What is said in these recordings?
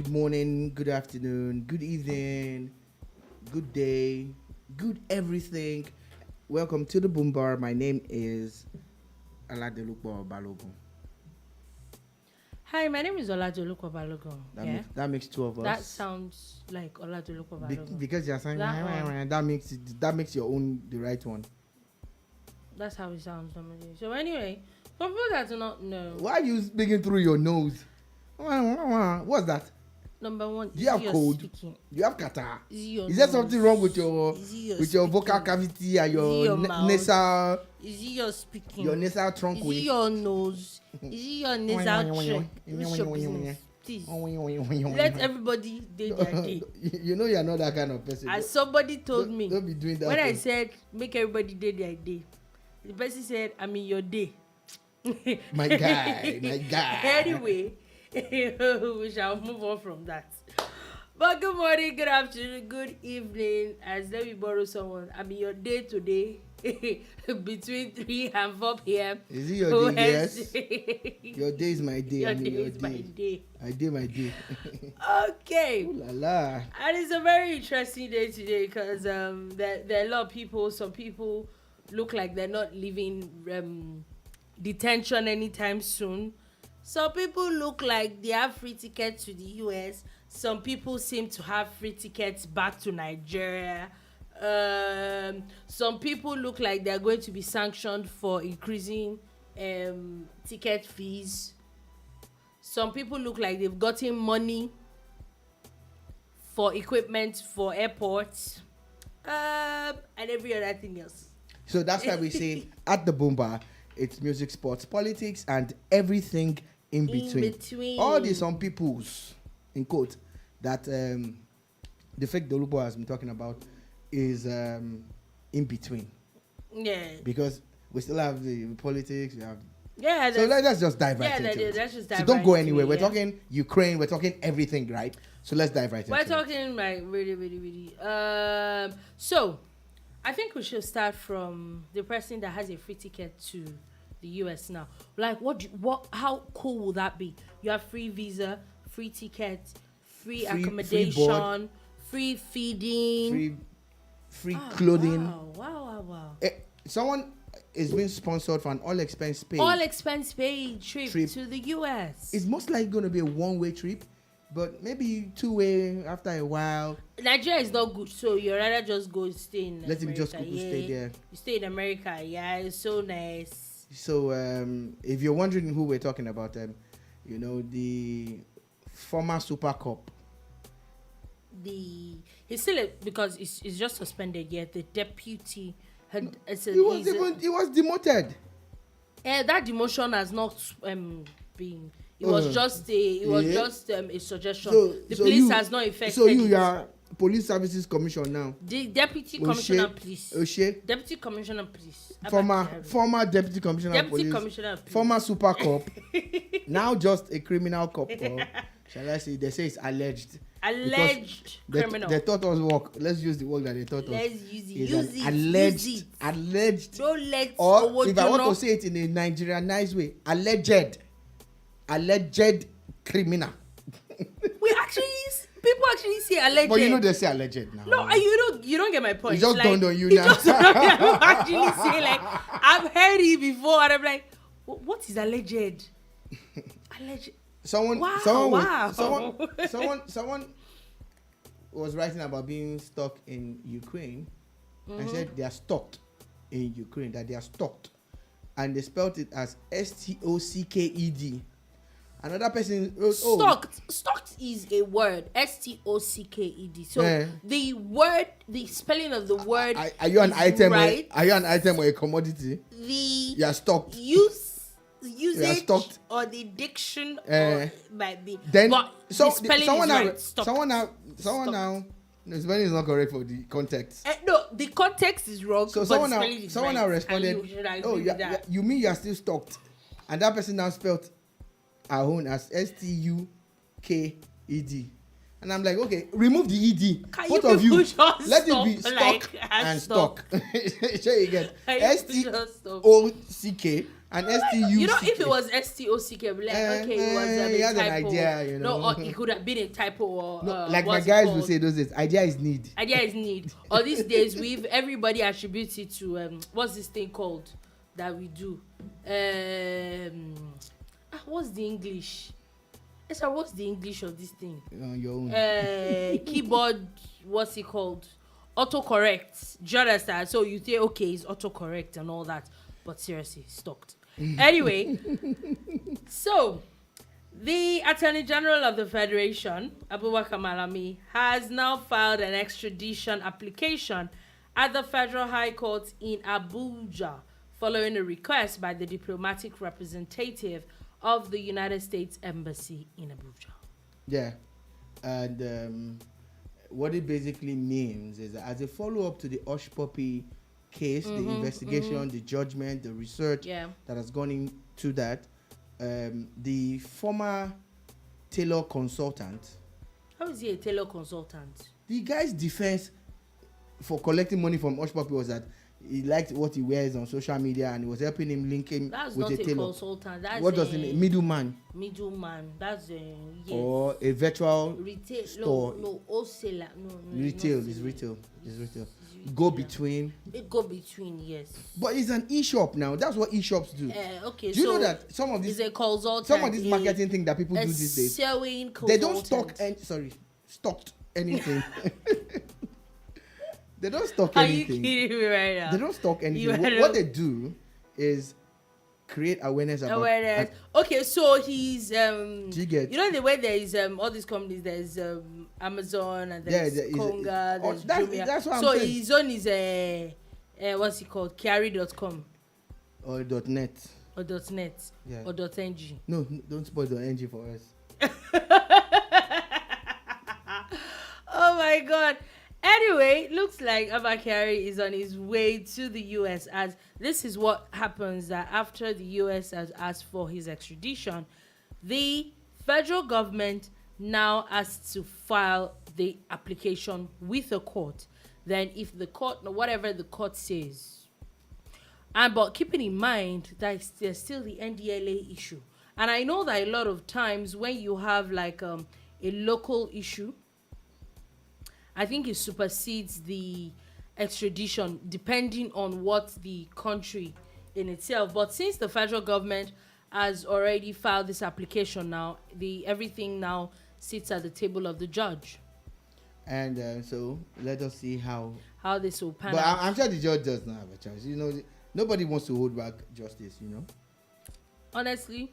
morning, good afternoon, good evening, good day, good everything. Welcome to the Boom Bar. My name is Aladelupo Balogun. Hi, my name is Oladelupo Balogun. That makes two of us. That sounds like Oladelupo Balogun. Because you're saying that makes your own the right one. That's how it sounds normally. So anyway, for people that do not know, why are you speaking through your nose? What's that? Number one, do you have cold? Speaking? You have catarrh? Is there something wrong with your vocal cavity and your nasal? Is it your speaking? Your nasal trunk? Is it your nose? Is it your nasal trunk? Please. Let everybody do their day. You know you're not that kind of person. As somebody told me, don't be doing that. When I said make everybody do their day, the person said, I'm in your day. my guy. Anyway, we shall move on from that. But good morning, good afternoon, good evening. As let me borrow someone, I'm in your day today. Between 3 and 4 p.m. Is it your day? Yes. Your day is my day. Your day is my day. I did my day. Okay. Ooh la la. And it's a very interesting day today because there are a lot of people. Some people look like they're not leaving detention anytime soon. Some people look like they have free tickets to the US. Some people seem to have free tickets back to Nigeria. Some people look like they're going to be sanctioned for increasing ticket fees. Some people look like they've gotten money for equipment for airports, and every other thing else. So that's why we say at the Boom Bar, it's music, sports, politics, and everything in between. All these some peoples, in quote, that the fake Dolupo has been talking about is in between. Yeah. Because we still have the politics, we have. Yeah. So let's just dive right into it. Let's just dive so don't right go anywhere. We're it, talking Ukraine. We're talking everything, right? So let's dive right into it. We're talking like really. So I think we should start from the person that has a free ticket to the US now. Like, how cool will that be? You have free visa, free ticket, free accommodation, free feeding, free clothing. Wow. Someone is being sponsored for an all-expense paid trip to the US. It's most likely going to be a one-way trip, but maybe two-way after a while. Nigeria is not good, so you rather just go stay in Let America. him just go stay there. You stay in America, it's so nice. So if you're wondering who we're talking about, the former Super Cup. He's still because it's just suspended yet. The deputy he was demoted. That demotion has not been. It was just a suggestion. The police has not affected. So you are police services commission now. The deputy commissioner police. Deputy commissioner police. Former deputy commissioner police. Commissioner police. Former Super Cup. Now just a criminal cop. Shall I say? They say it's alleged. Alleged criminal. They thought us work. Let's use the word that they thought us. Let's use it. Alleged. Don't let. Or if I want to say it in a Nigerianized way, alleged criminal. People actually say alleged. But you know they say alleged now. No, you don't get my point. It just dawned on you now. Actually say like I've heard it before, and I'm like, what is alleged? Alleged. Someone was writing about being stuck in Ukraine and said they are stuck in Ukraine, that they are stuck, and they spelled it as STOCKED. Another person wrote, Stocked is a word. STOCKED. So the spelling of the word. Are you an item? Right? Are you an item or a commodity? You are stocked. Usage or the diction might be. Then but the spelling now. The spelling is not correct for the context. No, the context is wrong. So someone now responded. You mean you are still stocked? And that person now spelled our own as STUKED. And I'm like, okay, remove the ED. Can both you of you, let it be stock and stock. Sure you get STOCK an STU. You know, if it was STOCK, like, okay, it was a he has typo. an idea, you know. No, or it could have been a typo or no, like my guys would say those days, idea is need. Idea is need. Or these days, everybody attributes it to what's this thing called that we do? What's the English? Sir, what's the English of this thing? Your own. Keyboard, what's it called? Autocorrect. Do you understand? So you say, okay, it's autocorrect and all that. But seriously, stopped. Anyway, so the Attorney General of the Federation, Abubakar Malami, has now filed an extradition application at the Federal High Court in Abuja, following a request by the diplomatic representative of the United States Embassy in Abuja. Yeah, and what it basically means is that as a follow-up to the Hushpuppy case, the investigation, the judgment, the research that has gone into that, the former tailor consultant. How is he a tailor consultant? The guy's defense for collecting money from Hushpuppy was that he liked what he wears on social media and it was helping him link him with a tailor. That's not a consultant. That's what does it mean? Middleman. Middleman. That's yes. Or a virtual retail store. No, wholesaler. No. Retail is retail. Is retail. Go between. Go between, yes. But it's an e-shop now. That's what e-shops do. Okay. Do you know that some of these is a consultant? Some of these marketing thing that people do these days. Selling they don't stock anything. They don't stock anything. Are you kidding me right now? They don't stock anything. What they do is create awareness about awareness. Okay, so he's do you get? You know the way there is all these companies. There's Amazon and there's Konga. There's Jumia. That's what I'm saying. So saying. his own is what's it called? Kyari.com or .net or .net or .ng. No, don't spoil .ng for us. Oh my God. Anyway, looks like Abba Kyari is on his way to the U.S. as this is what happens that after the U.S. has asked for his extradition, the federal government now has to file the application with the court. Then if the court, whatever the court says, but keeping in mind that there's still the NDLEA issue. And I know that a lot of times when you have like a local issue, I think it supersedes the extradition depending on what the country in itself. But since the federal government has already filed this application now, everything now sits at the table of the judge. And so let us see how this will pan out. But I'm sure the judge does not have a choice. You know, nobody wants to hold back justice, you know. Honestly,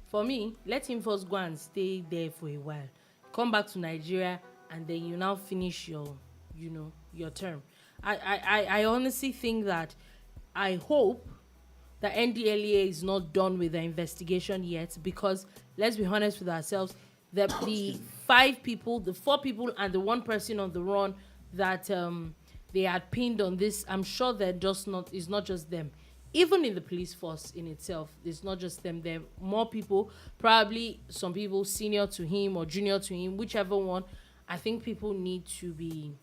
for me, let him first go and stay there for a while. Come back to Nigeria and then you now finish your term. I honestly think that I hope that NDLEA is not done with the investigation yet, because let's be honest with ourselves, the 4 people and the 1 person on the run that they had pinned on this, I'm sure that it's not just them. Even in the police force in itself, it's not just them. There are more people, probably some people senior to him or junior to him, whichever one. I think people need to be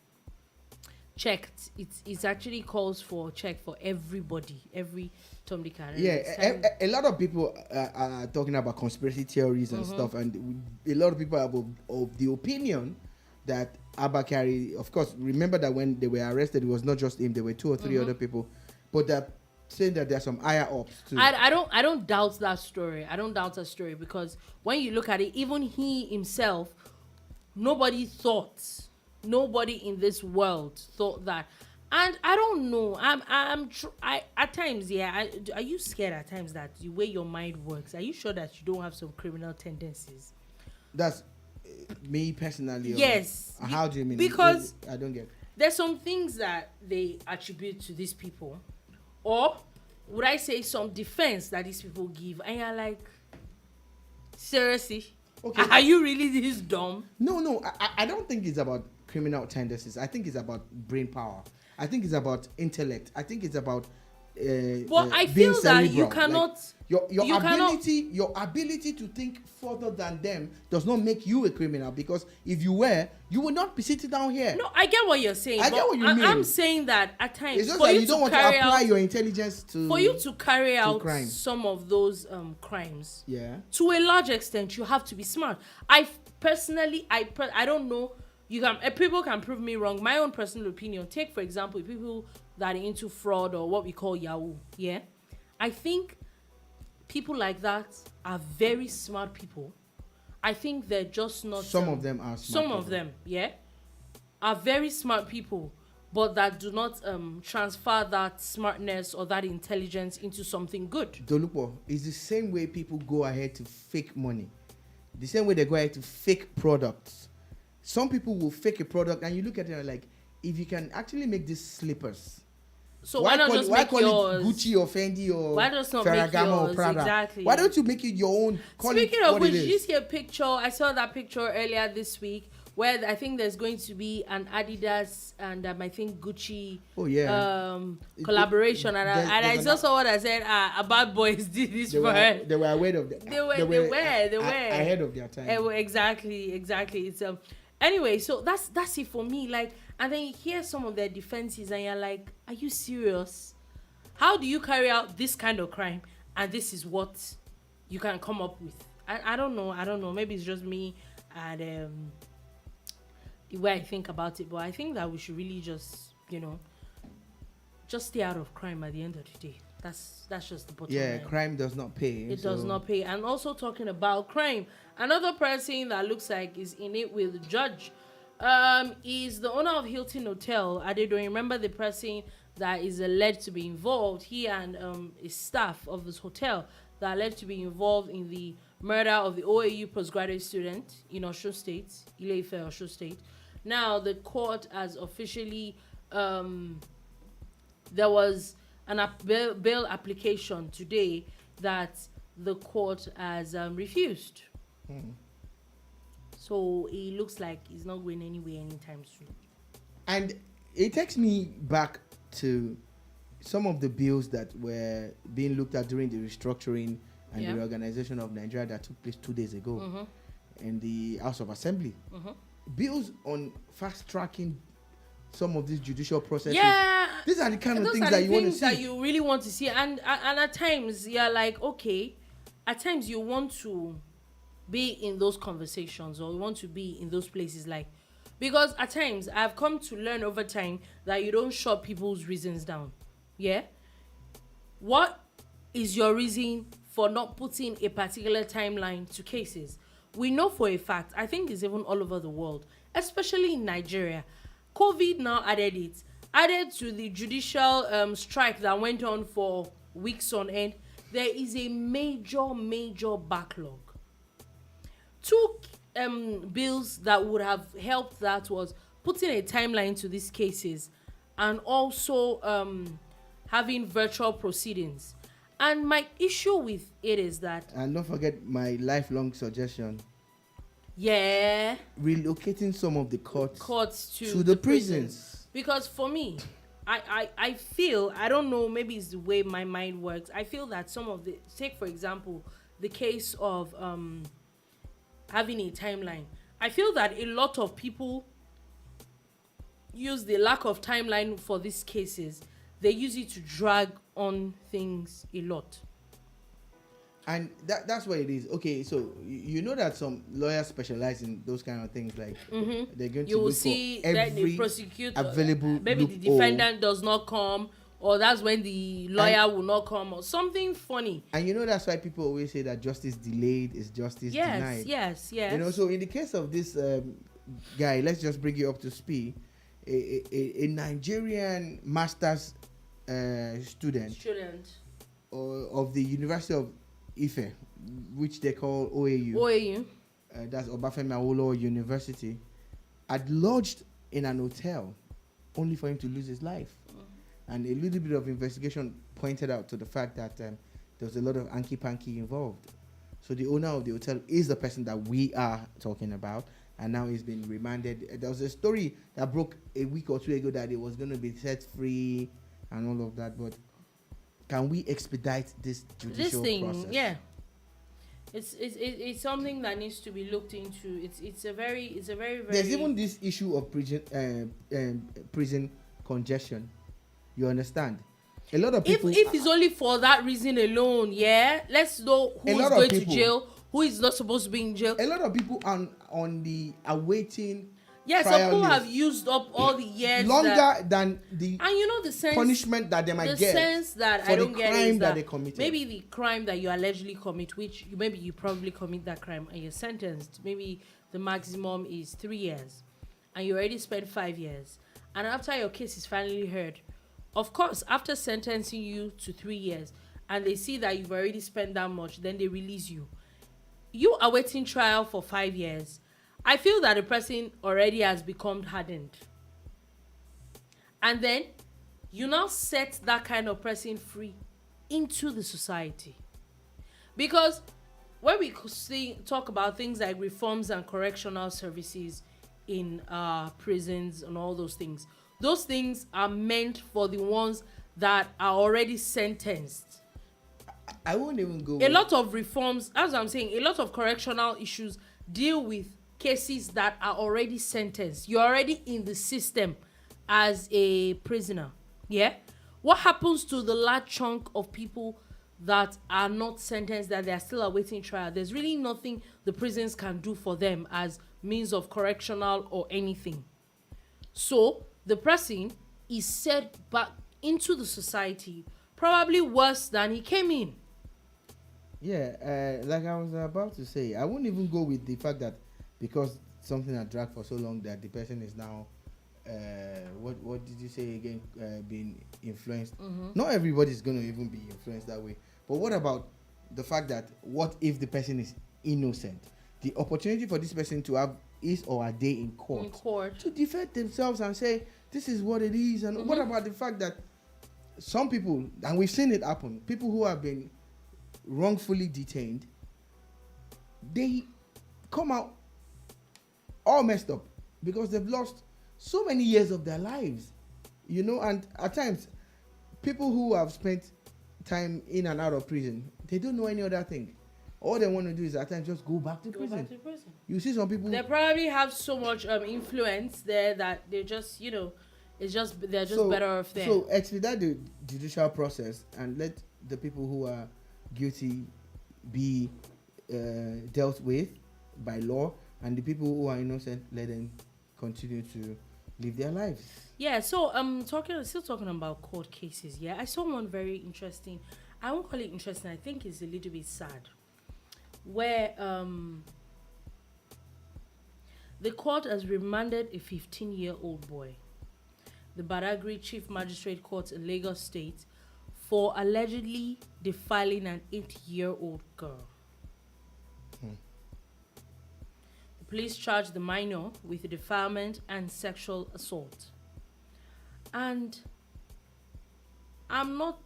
checked. It actually calls for check for everybody, every Tom, Dick, and yeah. A lot of people are talking about conspiracy theories and stuff, and a lot of people are of the opinion that Abba Kyari, of course, remember that when they were arrested, it was not just him; there were 2 or 3 other people, but they're saying that there's some higher ups too. I don't doubt that story. I don't doubt that story, because when you look at it, even he himself. Nobody in this world thought that, and I don't know. I at times, are you scared at times that the way your mind works? Are you sure that you don't have some criminal tendencies? That's me personally. Yes. How do you mean? Because I don't get. There's some things that they attribute to these people, or would I say some defense that these people give, and you're like, seriously. Okay. Are you really this dumb? No. I don't think it's about criminal tendencies. I think it's about brain power. I think it's about intellect. I think it's about But I being feel that you cerebral. cannot. Like, your you your ability to think further than them does not make you a criminal, because if you were, you would not be sitting down here. No, I get what you're saying. I get what you mean. I'm saying that at times, It's just for that you you don't to want to carry apply out, your intelligence to. for you to carry out crime. some of those crimes, Yeah. to a large extent, you have to be smart. I personally, I don't know. You can people can prove me wrong. My own personal opinion. Take for example, people that are into fraud or what we call Yahoo. Yeah, I think people like that are very smart people. I think they're just not. Some of them are smart. Some of them, yeah, are very smart people, but that do not transfer that smartness or that intelligence into something good. Dolupo, it's the same way people go ahead to fake money. The same way they go ahead to fake products. Some people will fake a product and you look at it and like, if you can actually make these slippers, so why not just make yours? It Gucci or Fendi or why just not Ferragamo make yours? or Prada? Exactly. Why don't you make it your own? Speaking of which, did you see a picture? I saw that picture earlier this week where I think there's going to be an Adidas and I think Gucci collaboration. And I just saw what I said. A bad boys did this for her. They were aware of that. They were ahead of their time. Exactly. It's anyway. So that's it for me. Like, and then you hear some of their defenses, and you're like, are you serious? How do you carry out this kind of crime? And this is what you can come up with. I don't know. Maybe it's just me and the way I think about it. But I think that we should really just stay out of crime at the end of the day. That's just the bottom line. Yeah, crime does not pay. It does not pay. And also talking about crime, another person that looks like is in it with the judge is the owner of Hilton Hotel. I don't remember the person that is alleged to be involved. He and his staff of this hotel that are alleged to be involved in the murder of the OAU postgraduate student in Osun State, Ile-Ife, Osun State. Now the court has officially there was an bail application today that the court has refused. So it looks like it's not going anywhere anytime soon. And it takes me back to some of the bills that were being looked at during the restructuring and the reorganization of Nigeria that took place 2 days ago in the House of Assembly. Bills on fast-tracking some of these judicial processes. Yeah, these are the kind of things that you want to see. That you really want to see, and at times you're like, okay, at times you want to be in those conversations or you want to be in those places, like, because at times I've come to learn over time that you don't shut people's reasons down. Yeah, what is your reason for not putting a particular timeline to cases? We know for a fact, I think it's even all over the world, especially in Nigeria. COVID now added to the judicial strike that went on for weeks on end. There is a major backlog. Two bills that would have helped that was putting a timeline to these cases and also having virtual proceedings. And my issue with it is that... And don't forget my lifelong suggestion. Yeah. Relocating some of the courts to the prisons. Because for me, I feel, I don't know, maybe it's the way my mind works. I feel that some of the... Take, for example, the case of having a timeline. I feel that a lot of people use the lack of timeline for these cases. They use it to drag on things a lot. And that's what it is. Okay, so you know that some lawyers specialize in those kind of things, like they're going to look see for every the prosecutor, available maybe the defendant does not come, or that's when the lawyer will not come, or something funny. And you know that's why people always say that justice delayed is justice denied. Yes. You know, so in the case of this guy, let's just bring you up to speed. A Nigerian master's student of the University of Ife, which they call OAU. That's Obafemi Awolowo University, had lodged in an hotel only for him to lose his life. And a little bit of investigation pointed out to the fact that there was a lot of hanky-panky involved. So the owner of the hotel is the person that we are talking about, and now he's been remanded. There was a story that broke a week or two ago that he was going to be set free and all of that, but can we expedite this judicial process? Yeah. It's something that needs to be looked into. It's a very There's even this issue of prison congestion. You understand? A lot of people. If it's only for that reason alone, yeah, let's know who is going to jail, who is not supposed to be in jail. A lot of people on the awaiting. Yeah, some people have used up all the years longer than the and you know the sense, punishment that they might get. The sense that for I don't the get crime is that they committed. Maybe the crime that you allegedly commit, which maybe you probably commit that crime and you're sentenced. Maybe the maximum is 3 years, and you already spent 5 years. And after your case is finally heard, of course, after sentencing you to 3 years, and they see that you've already spent that much, then they release you. You are waiting trial for 5 years. I feel that the person already has become hardened. And then you now set that kind of person free into the society. Because when we talk about things like reforms and correctional services in prisons and all those things are meant for the ones that are already sentenced. I won't even go. A lot of reforms, as I'm saying, a lot of correctional issues deal with cases that are already sentenced. You're already in the system as a prisoner. Yeah? What happens to the large chunk of people that are not sentenced, that they are still awaiting trial? There's really nothing the prisons can do for them as means of correctional or anything. So the person is set back into the society, probably worse than he came in. Yeah, like I was about to say, I wouldn't even go with the fact that because something had dragged for so long that the person is now, what did you say again, being influenced? Mm-hmm. Not everybody is going to even be influenced that way. But what about the fact that what if the person is innocent? The opportunity for this person to have his or her day in court to defend themselves and say, this is what it is. And mm-hmm. What about the fact that some people, and we've seen it happen, people who have been wrongfully detained, they come out all messed up because they've lost so many years of their lives, you know. And at times, people who have spent time in and out of prison, they don't know any other thing. All they want to do is at times just go back to prison. You see some people, they probably have so much influence there that they just, you know, they're just better off there. So expedite the judicial process and let the people who are guilty be dealt with by law, and the people who are innocent, let them continue to live their lives. Yeah, so still talking about court cases. Yeah, I saw one very interesting. I won't call it interesting. I think it's a little bit sad, where the court has remanded a 15-year-old boy, the Badagry Chief Magistrate Court in Lagos State, for allegedly defiling an 8-year-old girl. The police charged the minor with defilement and sexual assault. And I'm not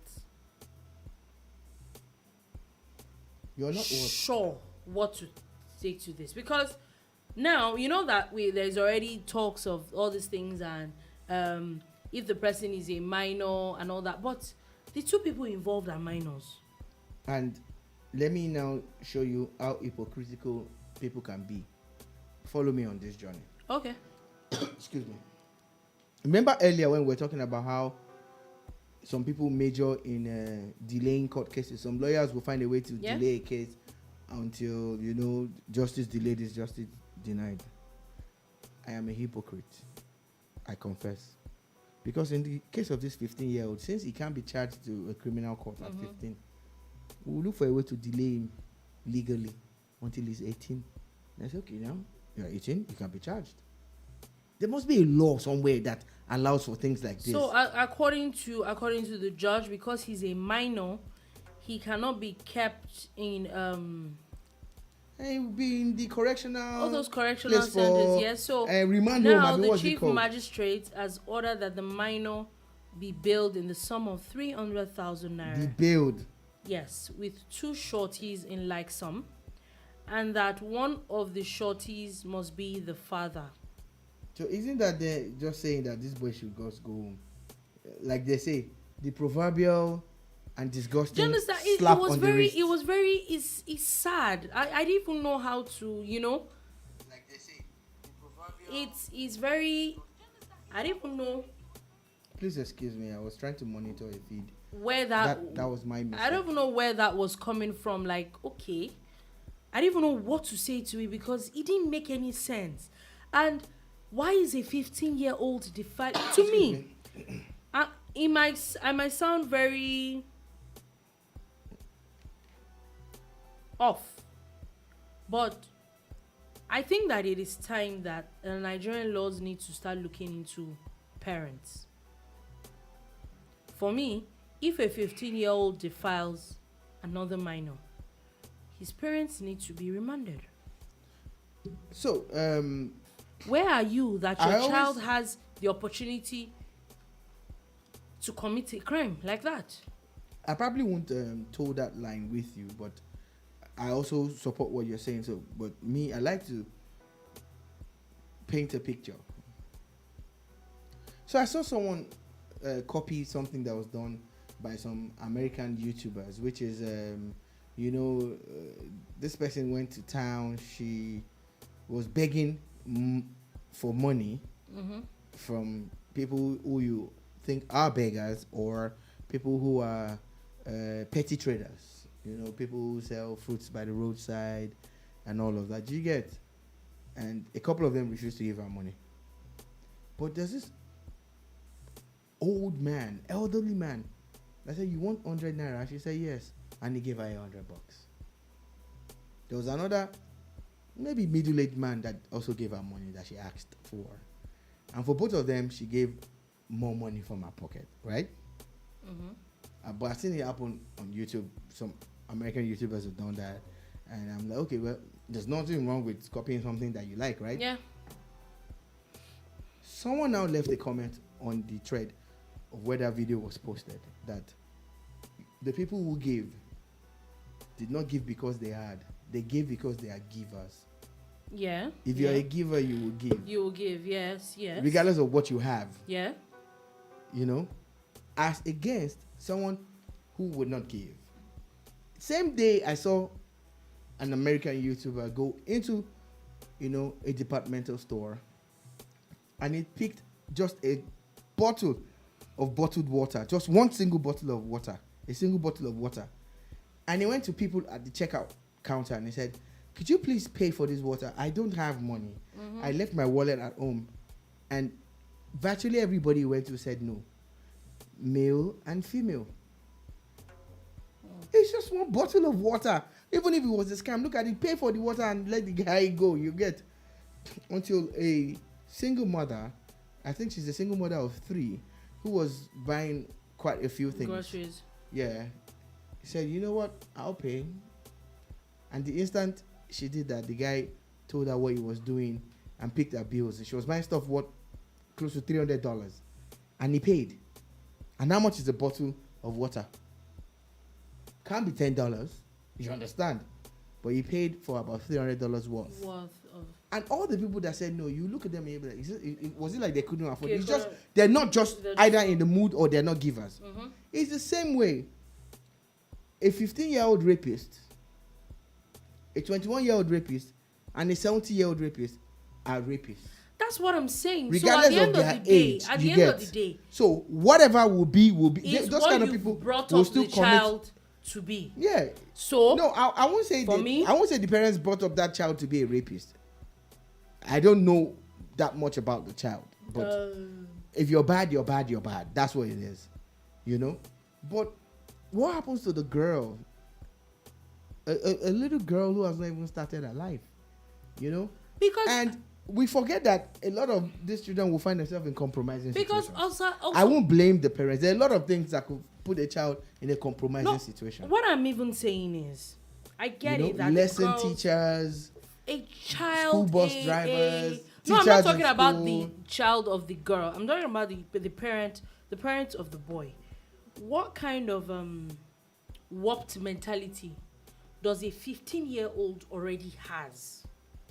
sure what to take to this, because now you know that there's already talks of all these things, and if the person is a minor and all that, but the two people involved are minors. And let me now show you how hypocritical people can be. Follow me on this journey. Okay. Excuse me. Remember earlier when we were talking about how some people major in delaying court cases. Some lawyers will find a way to delay a case until, you know, justice delayed is justice denied. I am a hypocrite. I confess. Because in the case of this 15-year-old, since he can't be charged to a criminal court at 15, we'll look for a way to delay him legally until he's 18. And I say, okay, now you're 18, you can be charged. There must be a law somewhere that allows for things like this. So according to the judge, because he's a minor, he cannot be kept in he will be in the correctional, all those correctional centers. Yes. So remand now the chief magistrate has ordered that the minor be bailed in the sum of 300,000 naira. Be bailed. Yes, with 2 shorties in like sum, and that one of the shorties must be the father. So isn't that they're just saying that this boy should just go home? Like they say, the proverbial and disgusting Do you understand? slap It was on the very, wrist. it's sad. I didn't even know how to, Like they say, it's very, I didn't even know please excuse me. I was trying to monitor a feed. where That was my mistake. I don't even know where that was coming from. Like, okay, I didn't even know what to say to it because it didn't make any sense. And why is a 15-year-old defied? To me, I might sound very off, but I think that it is time that Nigerian laws need to start looking into parents. For me, if a 15-year-old defiles another minor, his parents need to be remanded. So, Where are you that your I child always- has the opportunity to commit a crime like that? I probably won't toe that line with you, but I also support what you're saying. So, but me, I like to paint a picture. So I saw someone copy something that was done by some American YouTubers, which is, this person went to town. She was begging for money from people who you think are beggars or people who are petty traders. People who sell fruits by the roadside and all of that. Do you get? And a couple of them refused to give her money. But there's this elderly man, that said, "You want 100 naira?" She said yes, and he gave her $100. There was another, maybe middle-aged man that also gave her money that she asked for, and for both of them, she gave more money from her pocket, right? But I've seen it happen on YouTube. Some American YouTubers have done that, and I'm like, okay, well, there's nothing wrong with copying something that you like, right? Yeah. Someone now left a comment on the thread of where that video was posted that the people who gave did not give because they had. They gave because they are givers. Yeah. If you're a giver, you will give. You will give, yes. Regardless of what you have. Yeah. As against someone who would not give. Same day I saw an American YouTuber go into, a departmental store, and he picked just a bottle of bottled water, just one single bottle of water, and he went to people at the checkout counter and he said, "Could you please pay for this water? I don't have money. I left my wallet at home." And virtually everybody went to said no, male and female. It's just one bottle of water. Even if it was a scam, look at it, pay for the water and let the guy go. You get. Until a single mother, I think she's a single mother of 3, who was buying quite a few things. Groceries. Yeah. He said, "You know what? I'll pay." And the instant she did that, the guy told her what he was doing and picked her bills. And she was buying stuff worth close to $300. And he paid. And how much is a bottle of water? Can't be $10. You understand? But he paid for about $300 worth. And all the people that said no, you look at them and you're like, was it like they couldn't afford it? It's just, they're not just either in the mood or they're not givers. It's the same way. A 15-year-old rapist, a 21-year-old rapist, and a 70-year-old rapist are rapists. That's what I'm saying. Regardless so of their age, at the end of the day, so whatever will be. Those kind of people brought will up still the child to be. Yeah. So no, I won't say for me, I won't say the parents brought up that child to be a rapist. I don't know that much about the child, but if you're bad, you're bad, you're bad. That's what it is, But what happens to the girl? A little girl who has not even started her life, and we forget that a lot of these children will find themselves in compromising situations. Also, I won't blame the parents. There are a lot of things that could put a child in a compromising situation. What I'm even saying is, I get it that lesson teachers, a child, school bus drivers. No, I'm not talking about the child of the girl. I'm talking about the parent of the boy. What kind of warped mentality does a 15-year-old already has?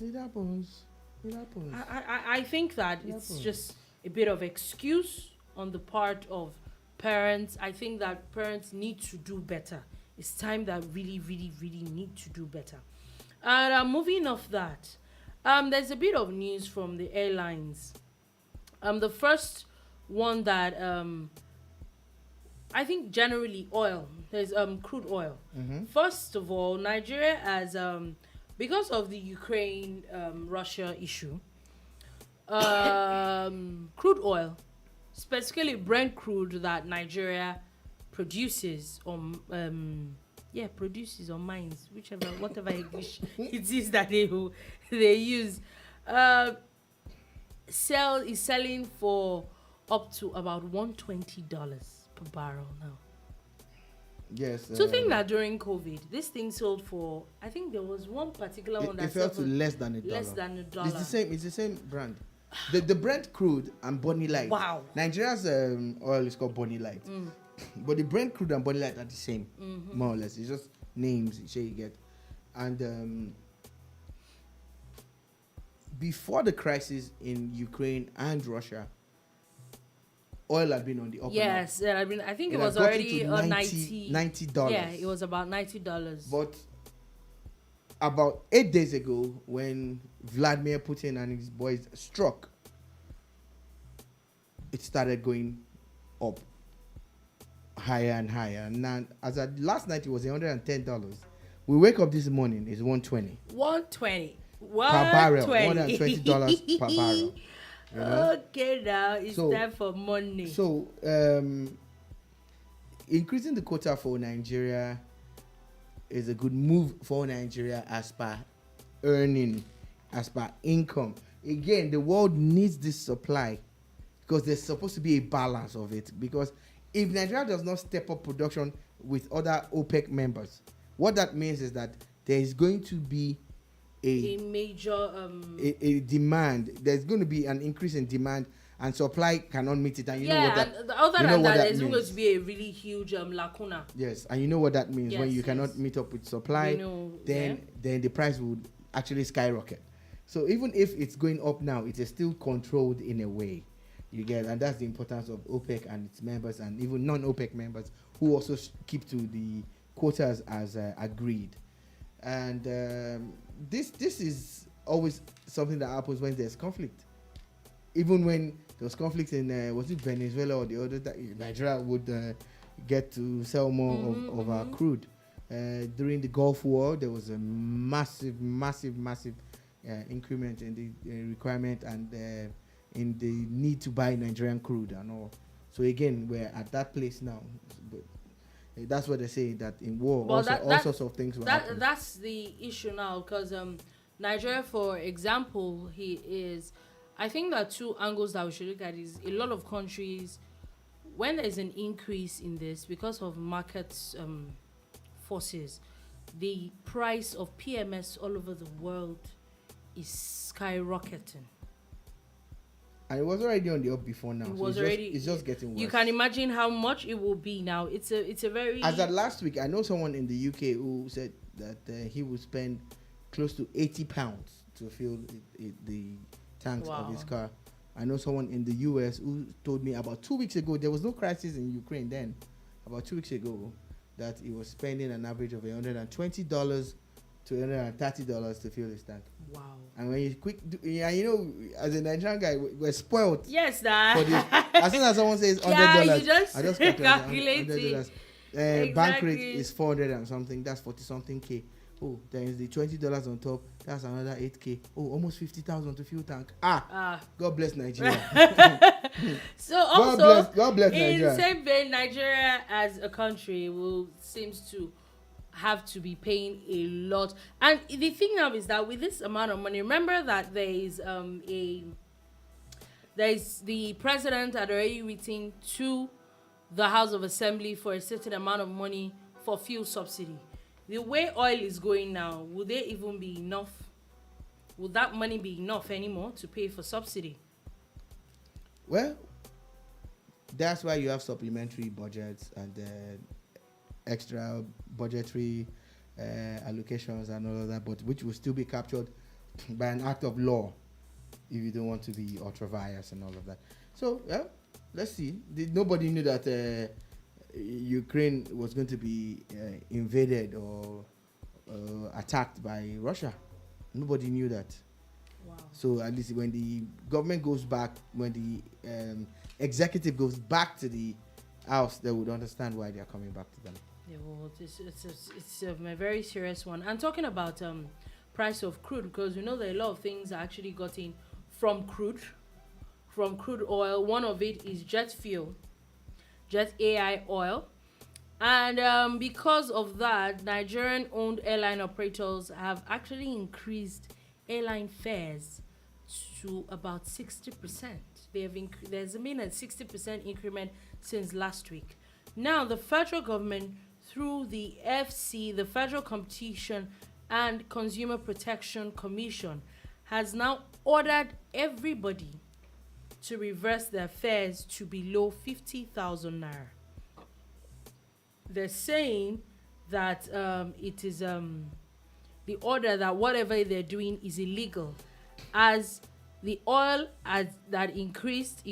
It happens. I think that it's just a bit of excuse on the part of parents. I think that parents need to do better. It's time that really, really, really need to do better. And moving off that, there's a bit of news from the airlines. The first one that I think generally oil. There's crude oil. First of all, Nigeria has because of the Ukraine Russia issue, crude oil, specifically Brent crude that Nigeria produces on produces or mines, whatever English it is that they use, is selling for up to about $120 per barrel now. Yes. To think that during COVID, this thing sold for, I think there was one particular one that it fell to less than $1. Less than $1. It's the same brand. The Brent crude and Bonny Light. Wow. Nigeria's oil is called Bonny Light. But the Brent crude and Bonny Light are the same, more or less. It's just names you get. And before the crisis in Ukraine and Russia, oil had been on the up. Yes, I think it was already on $90. Yeah, it was about $90. But about 8 days ago, when Vladimir Putin and his boys struck, it started going up higher and higher. And now, as at last night, it was $110. We wake up this morning, it's $120. $120 per barrel. $120 per barrel. You know? Okay, now it's time for money. So, increasing the quota for Nigeria is a good move for Nigeria as per earning, as per income. Again, the world needs this supply because there's supposed to be a balance of it. Because if Nigeria does not step up production with other OPEC members, what that means is that there is going to be a major a demand. There's going to be an increase in demand, and supply cannot meet it. And you know what that, other than that, there's going to be a really huge lacuna. Yes, and you know what that means. When you cannot meet up with supply, then the price would actually skyrocket. So even if it's going up now, it is still controlled in a way. You get, and that's the importance of OPEC and its members, and even non-OPEC members who also keep to the quotas as agreed. And this is always something that happens when there's conflict. Even when there was conflict in was it Venezuela or the other, Nigeria would get to sell more of our crude. During the Gulf War, there was a massive increment in the requirement and in the need to buy Nigerian crude and all. So again, we're at that place now. But that's what they say, that in war, all sorts of things will happen. That's the issue now, because Nigeria, for example, I think there are two angles that we should look at. Is a lot of countries, when there's an increase in this because of market forces, the price of PMS all over the world is skyrocketing. And it was already on the up before now. It's just getting worse. You can imagine how much it will be now. It's a very... As of last week, I know someone in the UK who said that he would spend close to £80 to fill the tanks of his car. I know someone in the US who told me about 2 weeks ago, there was no crisis in Ukraine then, about 2 weeks ago, that he was spending an average of $120 to $130 to fill his tank. Wow. And when you as a Nigerian guy, we're spoiled. Yes, that. As soon as someone says $100, I just calculate $100. Exactly. Bank rate is 400 and something. That's 40 something K. Oh, there is the $20 on top. That's another 8K. Oh, almost 50,000 to fuel tank. God bless Nigeria. So also, God bless Nigeria. In the same vein, Nigeria as a country seems to have to be paying a lot. And the thing now is that with this amount of money, remember that there's the president had already written to the House of Assembly for a certain amount of money for fuel subsidy. The way oil is going now, would there even be enough? Would that money be enough anymore to pay for subsidy? Well, that's why you have supplementary budgets and extra budgetary allocations and all of that, but which will still be captured by an act of law if you don't want to be ultra-vires and all of that. So, let's see. Nobody knew that Ukraine was going to be invaded or attacked by Russia. Nobody knew that. Wow. So at least when the government goes back, when the executive goes back to the house, they would understand why they are coming back to them. Yeah, well, it's a very serious one. And talking about price of crude, because we know that a lot of things are actually gotten from crude oil. One of it is jet fuel, jet AI oil. And because of that, Nigerian-owned airline operators have actually increased airline fares to about 60%. There's been a 60% increment since last week. Now, the federal government, through the FC, the Federal Competition and Consumer Protection Commission, has now ordered everybody to reverse their fares to below 50,000 naira. They're saying that it is the order that whatever they're doing is illegal, as the oil that increased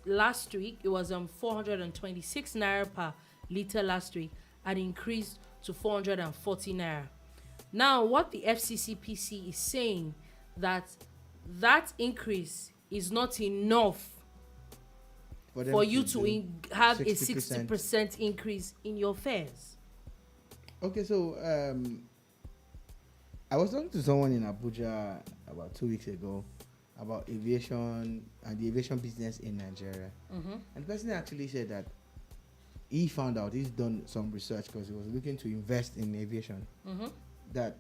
last week. It was 426 naira per liter last week, and increased to 440 naira. Now, what the FCCPC is saying, that increase is not enough for you to have 60%. A 60% increase in your fares. Okay, so I was talking to someone in Abuja about 2 weeks ago about aviation and the aviation business in Nigeria. Mm-hmm. And the person actually said that he found out, he's done some research because he was looking to invest in aviation, mm-hmm. that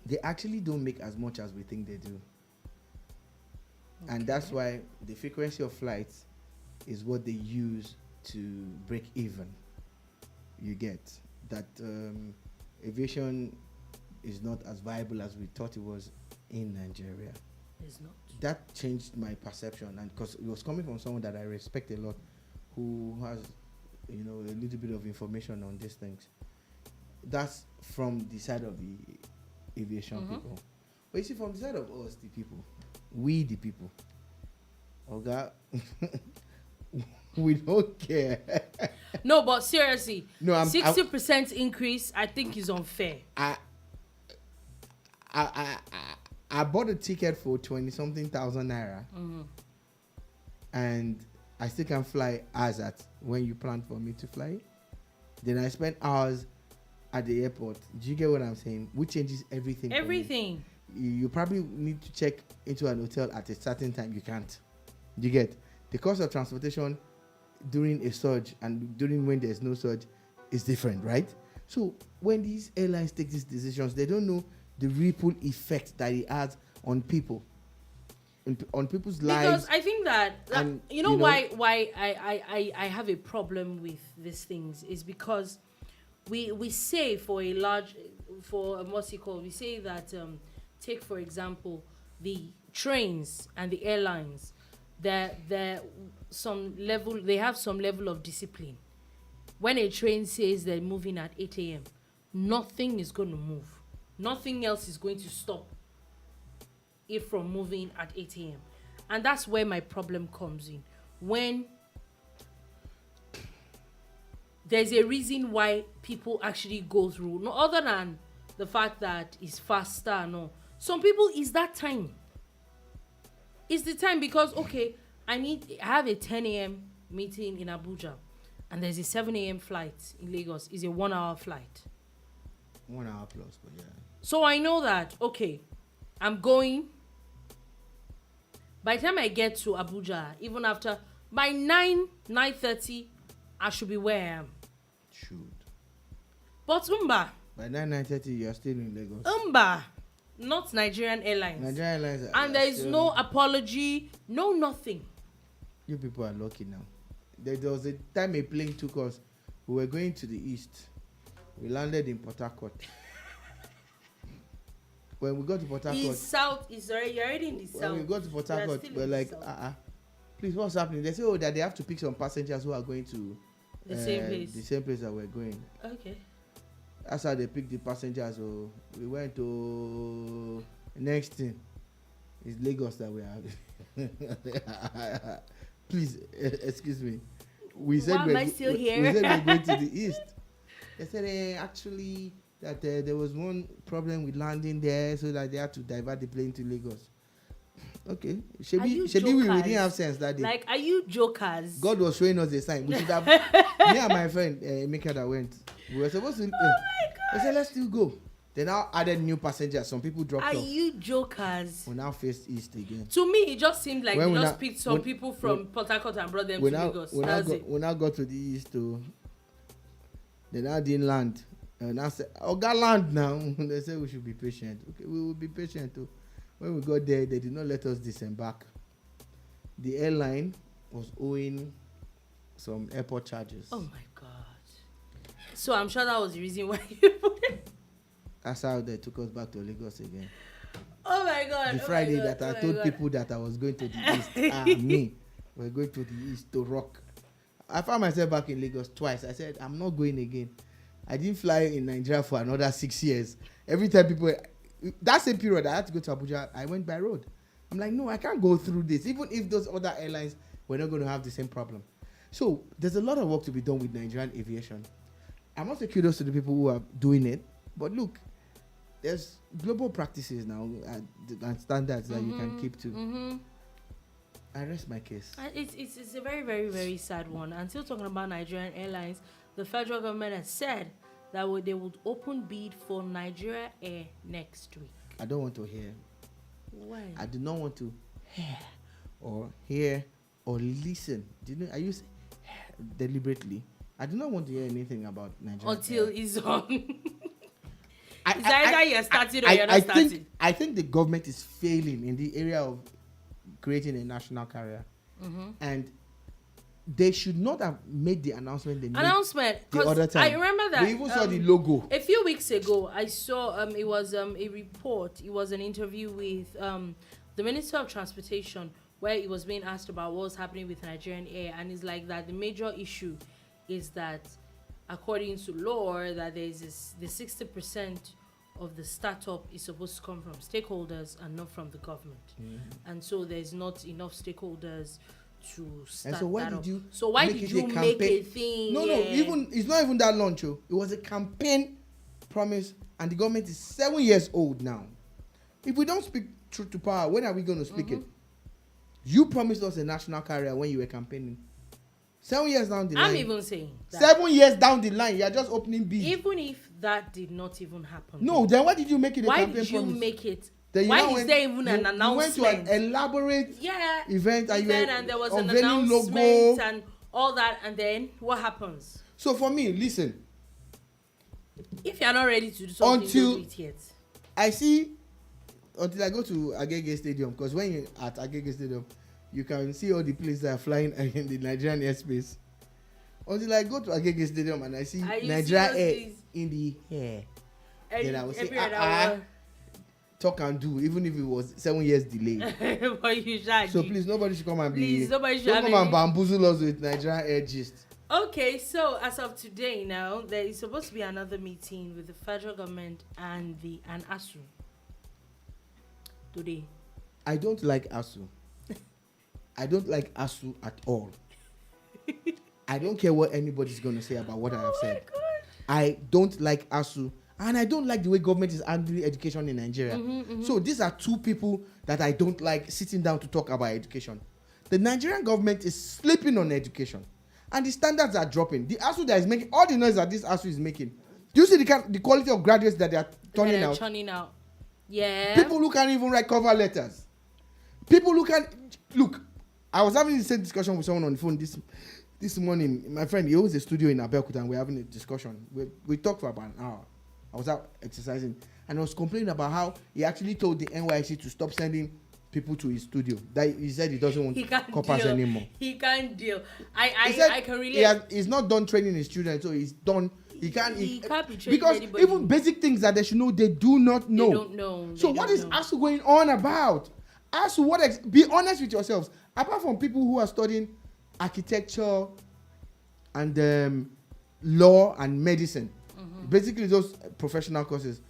they actually don't make as much as we think they do. Okay. And that's why the frequency of flights is what they use to break even. You get that aviation is not as viable as we thought it was in Nigeria. It's not. That changed my perception, and because it was coming from someone that I respect a lot, who has, a little bit of information on these things. That's from the side of the aviation mm-hmm. people. But you see, from the side of us, the people, we the people, okay, we don't care. No, but seriously, 60% increase, I think, is unfair. I bought a ticket for 20-something thousand naira, mm-hmm. and I still can fly as at when you planned for me to fly. Then I spent hours at the airport. Do you get what I'm saying? Which changes everything. Everything. You probably need to check into an hotel at a certain time. You can't. You get the cost of transportation during a surge and during when there's no surge is different, right? So when these airlines take these decisions, they don't know the ripple effect that it has on people, on people's lives. Because I think that why I have a problem with these things is because we say we say that take for example the trains and the airlines, that they have some level of discipline. When a train says they're moving at 8 a.m., nothing is going to move. Nothing else is going to stop it from moving at 8 a.m. And that's where my problem comes in. When there's a reason why people actually go through, no other than the fact that it's faster, no. Some people, it's that time. It's the time because, okay, I have a 10 a.m. meeting in Abuja, and there's a 7 a.m. flight in Lagos. It's a 1 hour flight. 1 hour plus, but yeah. So I know that, okay, I'm going. By the time I get to Abuja, even after, by 9:30, I should be where I am. Should. But by 9:30, you're still in Lagos. Not Nigerian Airlines. Nigerian Airlines. And there is no apology, no nothing. You people are lucky now. There was a time a plane took us. We were going to the east. We landed in Port Harcourt. When we got to Port Harcourt, you're already in the south. When we got to Port Harcourt, we're like, please, what's happening? They say, that they have to pick some passengers who are going to the same place that we're going. Okay. That's how they picked the passengers. So we went to next thing is Lagos that we have. please, excuse me. We said Why am I still here? We said we're going to the east. They said actually that there was one problem with landing there, so that they had to divert the plane to Lagos. Okay, Shebi we didn't have sense that day. Like, are you jokers? God was showing us a sign. We should have. Me and my friend Mika that went. We were supposed to. Oh my God! They said let's still go. They now added new passengers. Some people dropped off. Are you jokers? We now faced east again. To me, it just seemed like When they we just now- picked some when- people from Port Harcourt and brought them to Lagos. We now got to the east too. They now didn't land. And now said, got land now. They said we should be patient. Okay, we will be patient too. When we got there, they did not let us disembark. The airline was owing some airport charges. Oh my God! So I'm sure that was the reason why you put it. That's how they took us back to Lagos again. Oh my God! The Friday that I told people that I was going to the east, me, we're going to the east to rock. I found myself back in Lagos twice. I said, I'm not going again. I didn't fly in Nigeria for another 6 years. Every time people, that same period, I had to go to Abuja, I went by road. I'm like, no, I can't go through this, even if those other airlines were not going to have the same problem. So there's a lot of work to be done with Nigerian aviation. I must say kudos to the people who are doing it. But look, there's global practices now and standards that you can keep to. I rest my case. It's a very, very, very sad one. And still talking about Nigerian Airlines, the federal government has said that they would open bid for Nigeria Air next week. I don't want to hear. Why? I do not want to hear or listen. I use deliberately. I do not want to hear anything about Nigeria Until Air. it's on. It's either you're starting or you're not starting. I think the government is failing in the area of creating a national carrier. And they should not have made the announcement the other time. I remember that we even saw the logo a few weeks ago. I saw it was a report. It was an interview with the Minister of Transportation, where it was being asked about what was happening with Nigerian Air, and it's like that the major issue is that according to law that there's the 60% of the startup is supposed to come from stakeholders and not from the government. And so there's not enough stakeholders to start. And so why that did up. you So why did you make a thing? No, even it's not even that long, Cho. It was a campaign promise, and the government is 7 years old now. If we don't speak truth to power, when are we going to speak it? You promised us a national carrier when you were campaigning. 7 years down the line. I'm even saying that. 7 years down the line, you are just opening bids. Even if that did not even happen. No, then why did you make it a campaign promise? Why did you make it? Then Why is there even an announcement? You went to an elaborate event and there was an unveiling announcement logo and all that, and then what happens? So for me, listen. If you're not ready to do something, don't do it yet. I see, until I go to Agege Stadium, because when you're at Agege Stadium, you can see all the planes that are flying in the Nigerian airspace. Until I go to Agege Stadium and I see Nigeria Air in the air, then I will say, talk and do, even if it was 7 years delayed. But you should. So please, nobody should come and nobody should don't come and bamboozle us with Nigeria Air gist. Okay, so as of today now, there is supposed to be another meeting with the federal government and ASSU today. I don't like ASSU. I don't like ASSU at all. I don't care what anybody's going to say about what I have said. God. I don't like ASSU, and I don't like the way government is handling education in Nigeria. So these are two people that I don't like sitting down to talk about education. The Nigerian government is sleeping on education, and the standards are dropping. The ASSU that is making all the noise that this ASSU is making. Do you see the quality of graduates that they are turning out? Yeah. People who can't even write cover letters. People who can look. I was having the same discussion with someone on the phone this morning. My friend, he owns a studio in Abeokuta, and we're having a discussion. We talked for about an hour. I was out exercising, and I was complaining about how he actually told the NYSC to stop sending people to his studio. That he said he doesn't want coppers anymore. He can't deal. I can relate. He's not done training his children, so he's done. He can't be training because anybody. Even basic things that they should know, they do not know. They don't know. So what is ASSU going on about? ASSU, be honest with yourselves. Apart from people who are studying architecture and law and medicine, basically those professional courses,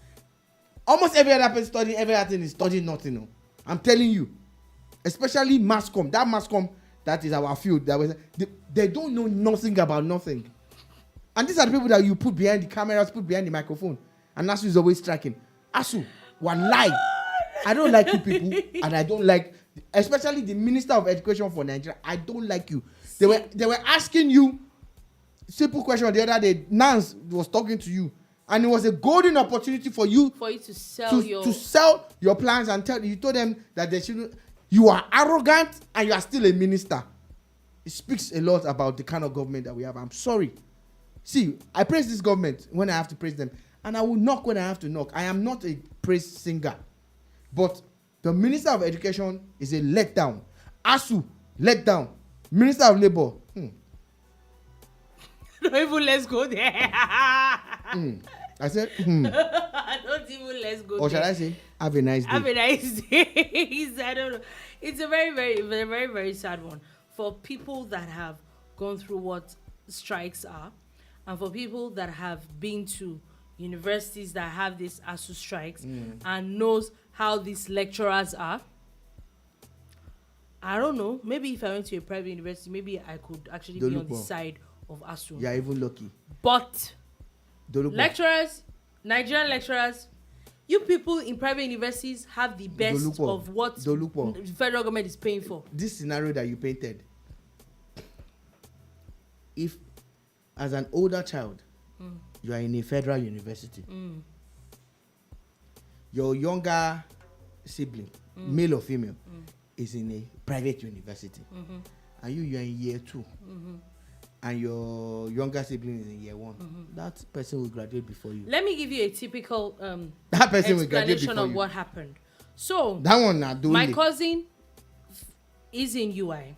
almost every other person studying every other thing is studying nothing. I'm telling you, especially mass comm. That mass comm, that is our field. They don't know nothing about nothing. And these are the people that you put behind the cameras, put behind the microphone. And ASSU is always striking. ASSU, one lie. I don't like you people, and I don't like, especially the Minister of Education for Nigeria. I don't like you. They were asking you simple question the other day. Nance was talking to you, and it was a golden opportunity for you to sell to sell your plans and you told them that they shouldn't. You are arrogant and you are still a minister. It speaks a lot about the kind of government that we have. I'm sorry. See, I praise this government when I have to praise them, and I will knock when I have to knock. I am not a praise singer, but the Minister of Education is a letdown. ASSU, letdown. Minister of Labour. Don't even let's go there. I said, Don't even let's go there. Or shall I say, have a nice day. Have a nice day. I don't know. It's a very, very, very, very, very sad one for people that have gone through what strikes are, and for people that have been to universities that have these ASSU strikes and knows how these lecturers are. I don't know. Maybe if I went to a private university, maybe I could actually be on the side of ASSU. You're even lucky. But lecturers, Nigerian lecturers, you people in private universities have the best of what the federal government is paying for. This scenario that you painted, if as an older child, you are in a federal university, your younger sibling, male or female, is in a private university, and you are in year 2, and your younger sibling is in year 1, that person will graduate before you. Let me give you a typical that person will graduate explanation before of you. what happened. So that one not doing. My cousin is in UI.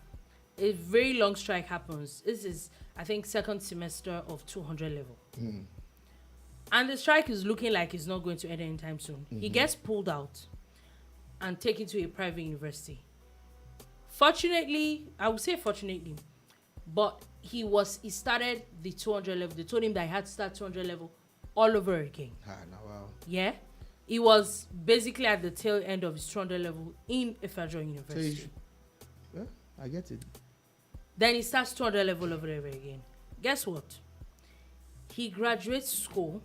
A very long strike happens. This is, I think, second semester of 200 level. And the strike is looking like it's not going to end anytime soon. He gets pulled out and taken to a private university. Fortunately, I would say fortunately, but he started the 200 level. They told him that he had to start 200 level all over again. Wow. Yeah. He was basically at the tail end of his 200 level in a federal university. Yeah, I get it. Then he starts 200 level over there again. Guess what? He graduates school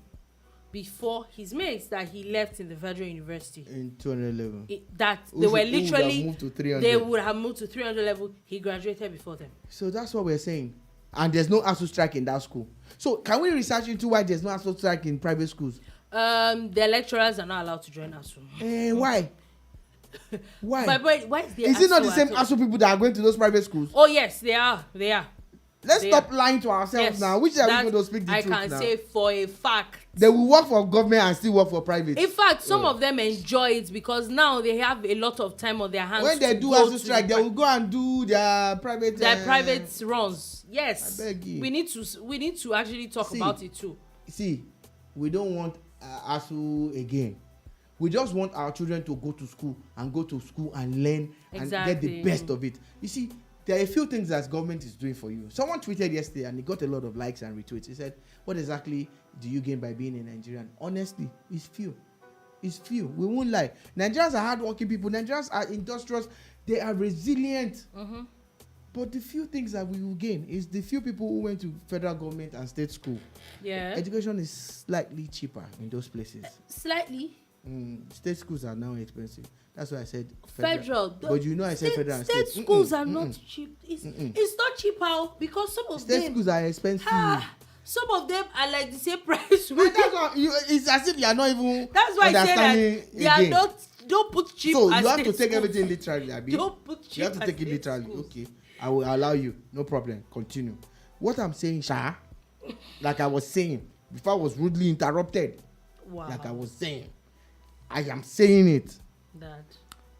before his mates that he left in the federal university. In 200 level. They would have moved to 300 level. He graduated before them. So that's what we're saying. And there's no ASSU strike in that school. So can we research into why there's no ASSU strike in private schools? The lecturers are not allowed to join ASSU. Why? Why? But why is it not the same ASSU people that are going to those private schools? Oh yes, they are. Let's stop lying to ourselves now. Which are we going to speak the truth now? I can say for a fact. They will work for government and still work for private. In fact, some of them enjoy it because now they have a lot of time on their hands. When they do ASSU strike, they will go and do their private runs. Yes. I beg you. We need to actually talk about it too. See, we don't want ASSU again. We just want our children to go to school and learn and get the best of it. You see, there are a few things that government is doing for you. Someone tweeted yesterday and he got a lot of likes and retweets. He said, what exactly do you gain by being a Nigerian? Honestly, it's few. We won't lie. Nigerians are hardworking people. Nigerians are industrious. They are resilient. But the few things that we will gain is the few people who went to federal government and state school. Yeah. Education is slightly cheaper in those places. Slightly? State schools are now expensive. That's why I said federal. But you know I said federal and state. State schools are not cheap. It's not cheap because some of them. State schools are expensive. Some of them are like the same price. That's why it's as if you are not even. That's why I say that they are not. Don't put cheap. So you have to take everything literally, Abi. Don't put cheap. You have to take it literally. Okay, I will allow you. No problem. Continue. What I'm saying, Sha, like I was saying before, I was rudely interrupted. Wow. Like I was saying, I am saying it. That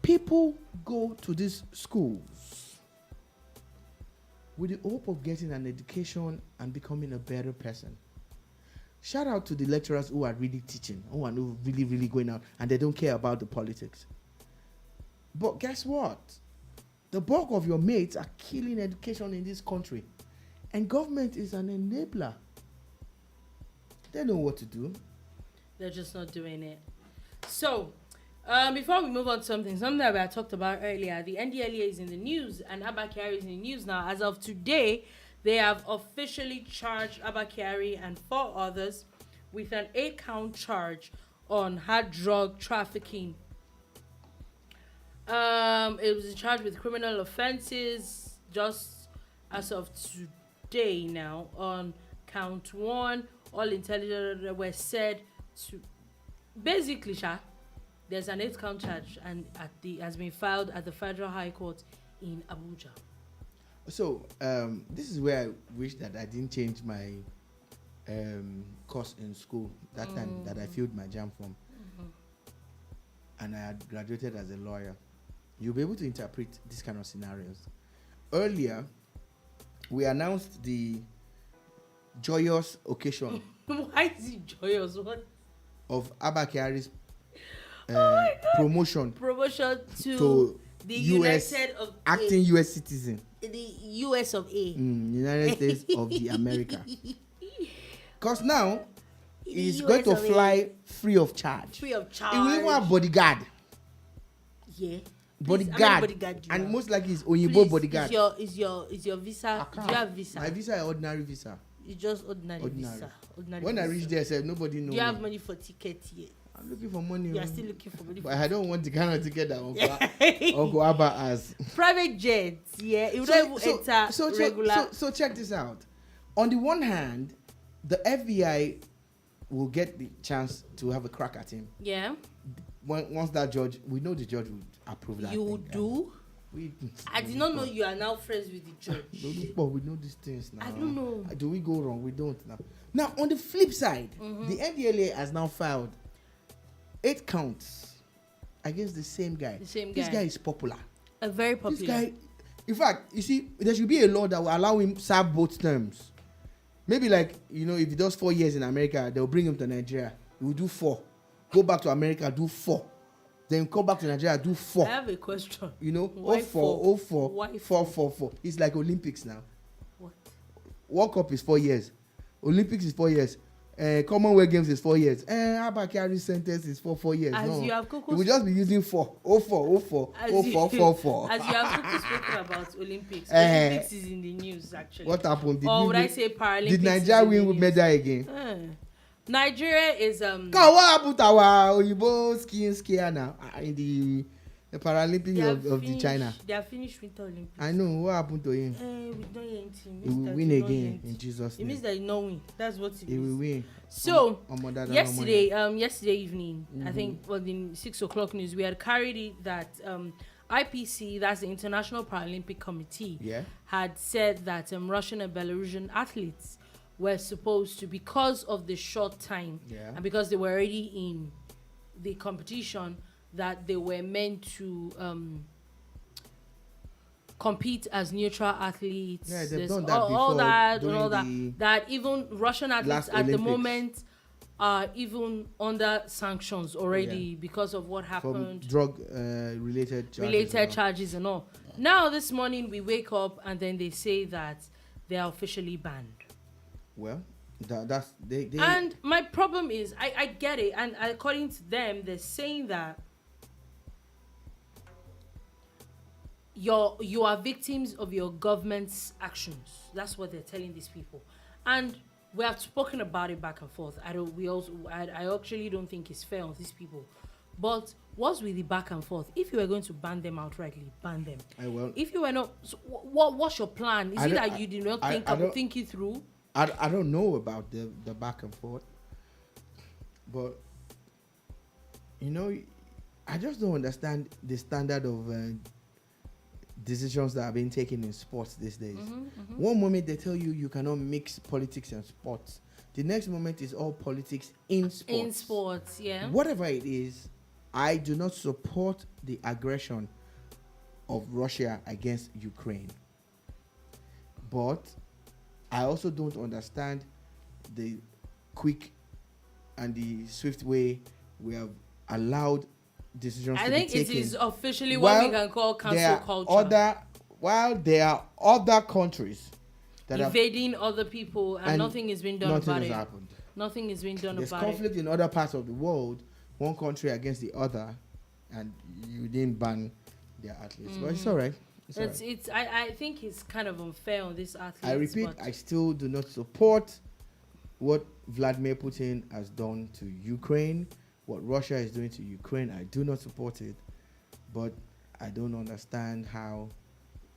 people go to these schools with the hope of getting an education and becoming a better person. Shout out to the lecturers who are really teaching, who are really, really going out, and they don't care about the politics. But guess what? The bulk of your mates are killing education in this country, and government is an enabler. They know what to do. They're just not doing it. So, Before we move on to something that I talked about earlier, the NDLEA is in the news and Abba Kyari is in the news now. As of today, they have officially charged Abba Kyari and 4 others with an 8-count charge on hard drug trafficking. It was charged with criminal offenses just as of today now. On count 1, all intelligence were said to basically, there's an 8-count charge and has been filed at the Federal High Court in Abuja. So this is where I wish that I didn't change my course in school that time that I filled my JAMB from, and I had graduated as a lawyer. You'll be able to interpret these kind of scenarios. Earlier, we announced the joyous occasion. Why is it joyous? What? Of Abba Kyari's promotion to the US, United of acting US citizen. The US of A. United States of the America. Because now he's US going to of fly free of charge. Free of charge. He will even have bodyguard. Yeah. Bodyguard. And most likely it's Oyinbo bodyguard. Is your visa? Do you have visa? My visa is ordinary visa. It's just ordinary visa. When I reach there, I said nobody knows. Do you have money for ticket yet? I'm looking for money. You are still looking for money. But I don't want the kind of ticket that Uncle Abba has. Private jets, yeah. It would enter regular. So check this out. On the one hand, the FBI will get the chance to have a crack at him. Yeah. Once that judge, we know the judge would approve that. You do? I did not know you are now friends with the judge. But we know these things now. I don't know. Do we go wrong? We don't now. Now, on the flip side, the NDLEA has now filed 8 counts against the same guy. This guy is popular. Very popular. This guy, in fact, you see, there should be a law that will allow him serve both terms. Maybe like, if he does 4 years in America, they'll bring him to Nigeria. He will do 4. Go back to America, do 4. Then come back to Nigeria, do 4. I have a question. Why 4, 4, Why 4, 4, 4. It's like Olympics now. What? World Cup is 4 years. Olympics is 4 years. Commonwealth Games is 4 years. Abba Kyari sentence is 4 years. You have we will just be using 4. 04, 04, 04, 44. As you have spoken about Olympics. Olympics is in the news actually. What happened? Would I say Paralympics? Did Nigeria win with medal again? Nigeria is God, what happened to our Oyibo skier now in the Paralympics of the China? They are finished Winter Olympics. I know. What happened to him? We don't hear anything. He will win again in Jesus' name. It means that he no win. That's what it is. He will win. So yesterday evening, I think in 6 o'clock news, we had carried it that IPC, that's the International Paralympic Committee, had said that Russian and Belarusian athletes were supposed to, because of the short time and because they were already in the competition, that they were meant to compete as neutral athletes. Yeah, they've done that all before. That even Russian athletes at the moment are even under sanctions already because of what happened. From drug related charges and all. Now this morning we wake up and then they say that they are officially banned. Well, that's they. And my problem is, I get it, and according to them, they're saying that you are victims of your government's actions. That's what they're telling these people, and we have spoken about it back and forth. I actually don't think it's fair on these people. But what's with the back and forth? If you were going to ban them outrightly, ban them. If you were not, so what's your plan? Is it that you did not think it through? I don't know about the back and forth, but I just don't understand the standard of decisions that are being taken in sports these days. One moment they tell you cannot mix politics and sports. The next moment is all politics in sports. In sports, yeah. Whatever it is, I do not support the aggression of Russia against Ukraine. But I also don't understand the quick and the swift way we have allowed decisions to be taken. I think it is officially what we can call cancel culture. While there are other countries that invading other people and nothing is being done about it. Nothing has happened. Nothing is being done about it. There's conflict in other parts of the world, one country against the other, and you didn't ban their athletes. But it's all right. I think it's kind of unfair on this athletes. I repeat, I still do not support what Vladimir Putin has done to Ukraine, what Russia is doing to Ukraine. I do not support it, but I don't understand how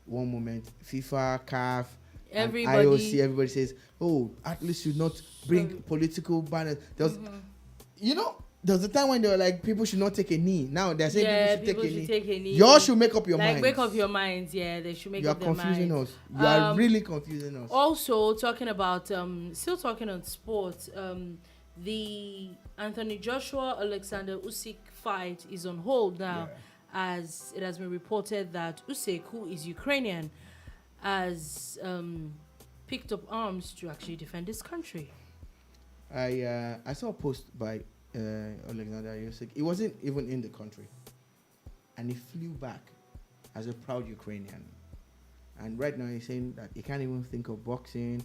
one moment FIFA, CAF, IOC, everybody says, "Oh, athletes should not bring political banners." There's a time when they were like, people should not take a knee. Now they're saying people should take a knee. Y'all should make up your minds. Make up your minds. Yeah, they should make up their minds. You're confusing us. You are really confusing us. Also, talking about, still talking on sports, the Anthony Joshua Alexander Usyk fight is on hold now, as it has been reported that Usyk, who is Ukrainian, has picked up arms to actually defend his country. I saw a post by Alexander Usyk. He wasn't even in the country, and he flew back as a proud Ukrainian. And right now he's saying that he can't even think of boxing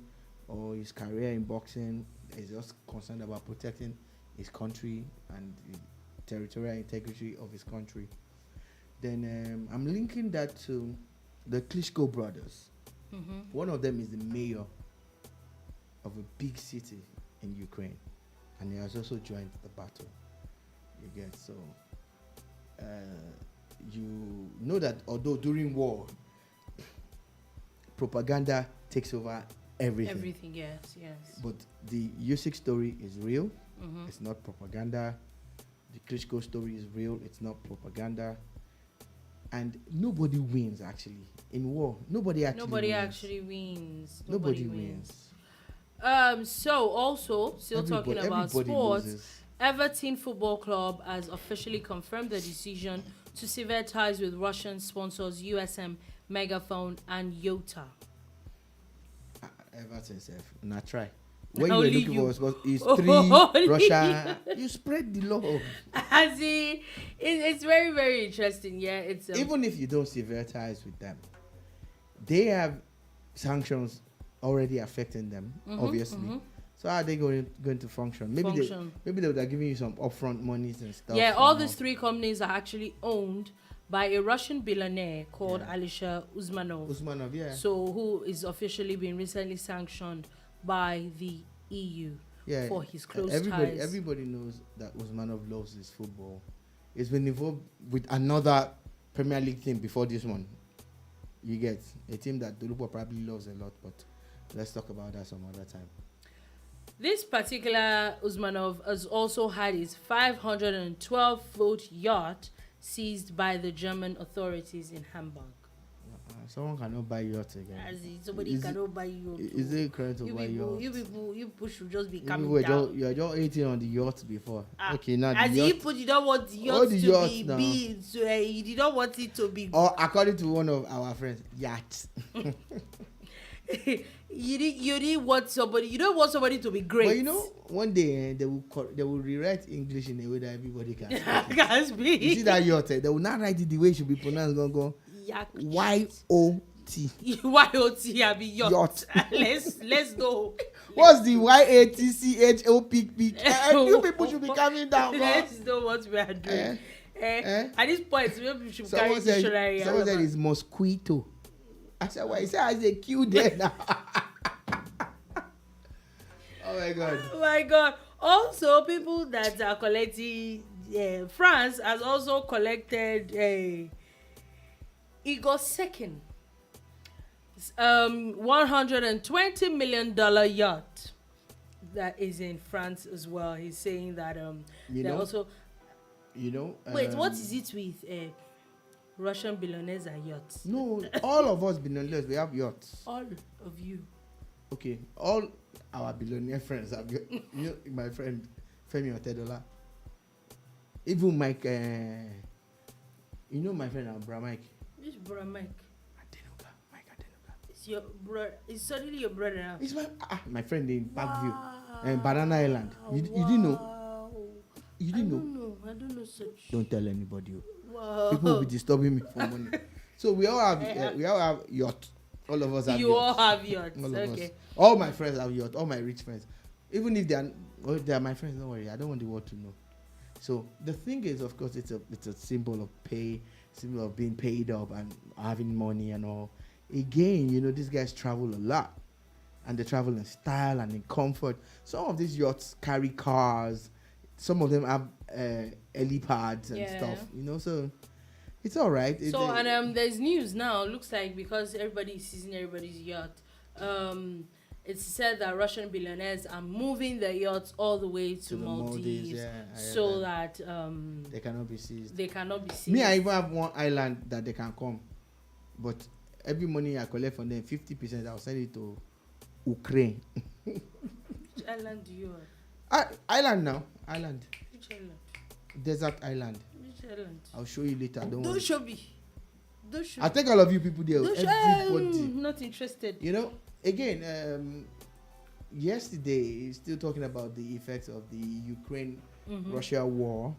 or his career in boxing. He's just concerned about protecting his country and the territorial integrity of his country. Then I'm linking that to the Klitschko brothers. Mm-hmm. One of them is the mayor of a big city in Ukraine, and he has also joined the battle. You get so you know that although during war propaganda takes over everything, yes, but the Usyk story is real. Mm-hmm. It's not propaganda. The Klitschko story is real. It's not propaganda. And nobody wins actually in war. Nobody actually wins. Nobody wins. So also still talking about sports, loses. Everton Football Club has officially confirmed the decision to sever ties with Russian sponsors USM, Megaphone, and Yota. Everton self, not try. When you were looking for is 3 Russia. You spread the love. It's very, very interesting. Yeah, it's even if you don't sever ties with them, they have sanctions already affecting them. Obviously, so how are they going to function? Maybe they would have given you some upfront monies and stuff. Yeah, all these 3 companies are actually owned by a Russian billionaire called Alisher Usmanov. Yeah. So who is officially been recently sanctioned by the EU for his close ties. Everybody knows that Usmanov loves his football. He's been involved with another Premier League team before this one. You get a team that Dolupo probably loves a lot, but let's talk about that some other time. This particular Usmanov has also had his 512-foot yacht seized by the German authorities in Hamburg. Someone cannot buy yacht again. Somebody cannot buy yacht. Is it correct to buy yacht? You people should just be coming down. You are just eating on the yacht before. Okay, now as you put, you don't want the yacht to be big. So you did not want it to be. Or according to one of our friends, yacht. You didn't want somebody. You don't want somebody to be great. But you know, one day they will rewrite English in a way that everybody can speak. Can speak. You see that yacht? They will not write it the way it should be pronounced. Go. Y-O-T. Y-O-T, I mean yacht. Let's go. What's the Y-A-T-C-H-O-P? You people should be coming down. Let's know what we are doing. At this point, maybe we should carry dictionary. Someone said it's mosquito. I said, why? He said, I said, Q there now. Oh my God. Also, people that are collecting, France has also collected Igor Sekin, $120 million yacht that is in France as well. He's saying that also. Wait, what is it with Russian billionaires and yachts? No, all of us billionaires, we have yachts. All of you. Okay, all our billionaire friends have yachts. You know, my friend Femi Otedola. Even Mike, you know my friend Abramhovic. Which brother Mike? Mike Adenuga. It's your brother. It's suddenly your brother now. It's my friend in Parkview and Banana Island. You didn't know? You didn't know? I don't know such. Don't tell anybody. Wow. People will be disturbing me for money. So we all have yacht. All of us have yachts. You all have yachts. Okay. All my friends have yachts. All my rich friends. Even if they are my friends, don't worry. I don't want the world to know. So the thing is, of course, it's a symbol of pay, symbol of being paid up and having money and all. Again, these guys travel a lot, and they travel in style and in comfort. Some of these yachts carry cars. Some of them have helipads and stuff. So it's all right. There's news now. Looks like because everybody is seizing everybody's yacht. It's said that Russian billionaires are moving their yachts all the way to Maldives, so that they cannot be seized. Me, I even have one island that they can come, but every money I collect from them, 50%, I'll send it to Ukraine. Which island do you have? Island now. Island. Which island? Desert island. Which island? I'll show you later. Don't show me. I'll take all of you people there. Everybody. Not interested. Again, yesterday, still talking about the effects of the Ukraine-Russia war.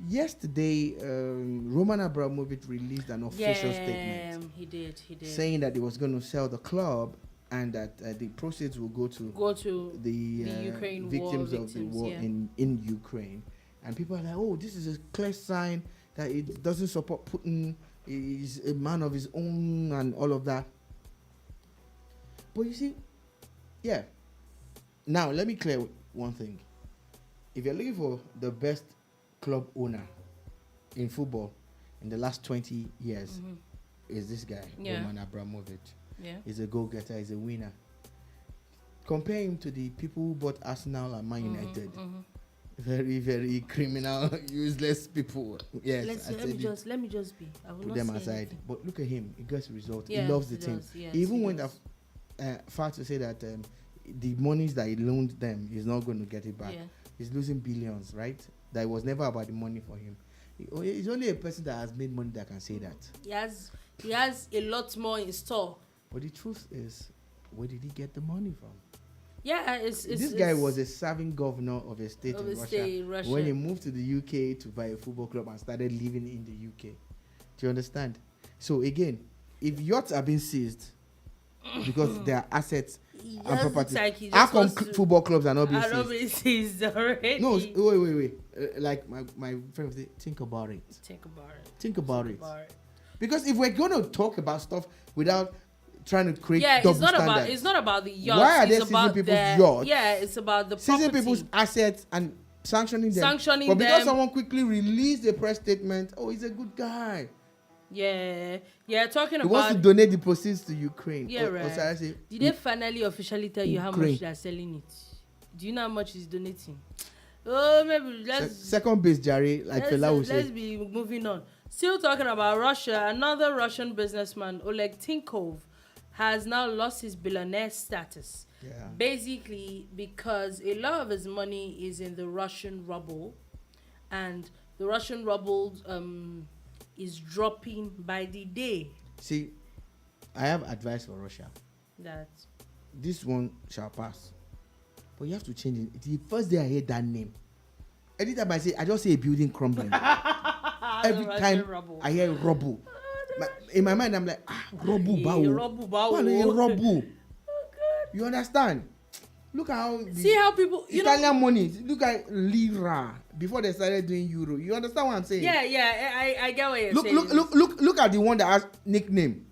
Yesterday, Roman Abramhovic released an official statement. He did. Saying that he was going to sell the club and that the proceeds will go to the Ukraine victims of the war in Ukraine. And people are like, oh, this is a clear sign that it doesn't support Putin. He's a man of his own and all of that. But you see, now let me clear one thing. If you're looking for the best club owner in football in the last 20 years, is this guy, Roman Abramhovic. Yeah. He's a go-getter, he's a winner. Compare him to the people who bought Arsenal and Man United. Very, very criminal, useless people. Yes, let me just be. I will put not them say aside. anything. But look at him. He gets results. Yeah, he loves the team. Yes, he even went far to say that the monies that he loaned them, he's not going to get it back. Yeah. He's losing billions, right? That it was never about the money for him. He's only a person that has made money that can say that. He has a lot more in store. But the truth is, where did he get the money from? Yeah, this guy was a serving governor of a state in Russia when he moved to the UK to buy a football club and started living in the UK. Do you understand? So again, if yachts are being seized because they are assets and property, how come football clubs are not being seized already? No, wait. Like my friend would say, think about it. Think about it. Because if we're going to talk about stuff without trying to create double standards. It's not about the yachts. Why are they seizing people's yachts? Yeah, it's about the property. Seizing people's assets and sanctioning them. But because someone quickly released a press statement, oh, he's a good guy. Yeah, talking about... He wants to donate the proceeds to Ukraine. Yeah, right. Did they finally officially tell you how much they're selling it? Do you know how much he's donating? Oh, maybe let's... Second base, Jerry, like Fela would say. Let's be moving on. Still talking about Russia, another Russian businessman, Oleg Tinkov, has now lost his billionaire status. Yeah. Basically, because a lot of his money is in the Russian ruble, and the Russian ruble is dropping by the day. See, I have advice for Russia. That this one shall pass. But you have to change it. The first day I hear that name, anytime I just say a building crumbling. Every time I hear rubble. In my mind, I'm like, rubble, rubble. You understand? Look at how people Italian money. Look at lira before they started doing euro. You understand what I'm saying? Yeah. I get what you're saying. Look at the one that has nickname.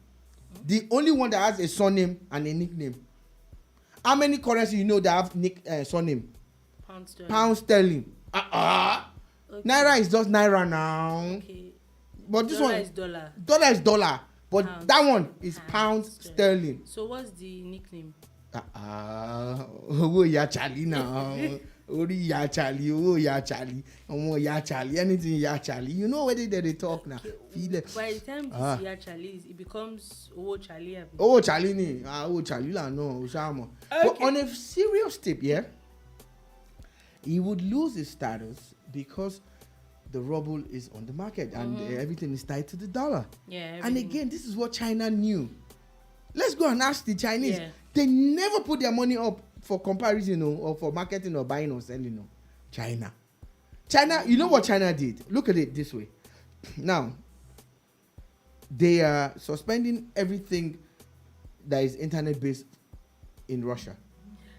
The only one that has a surname and a nickname. How many currency you know that have surname? Pound sterling. Okay. Naira is just naira now. Okay. But this dollar one is dollar. Dollar is dollar. But pound. That one is pound sterling. So what's the nickname? Owó ya Charlie now. Ori ya Charlie. Owó ya Charlie. Omo ya Charlie. Anything ya Charlie. You know where they talk now. Okay. By the time this ya Charlie, it becomes Owó Charlie. Owó Charlie ni. Owó Charlie la no. Oshamo. But on a serious tip, yeah, he would lose his status because the ruble is on the market and everything is tied to the dollar. Yeah. And again, this is what China knew. Let's go and ask the Chinese. Yeah. They never put their money up for comparison or for marketing or buying or selling. China, you know what China did? Look at it this way. Now, they are suspending everything that is internet-based in Russia.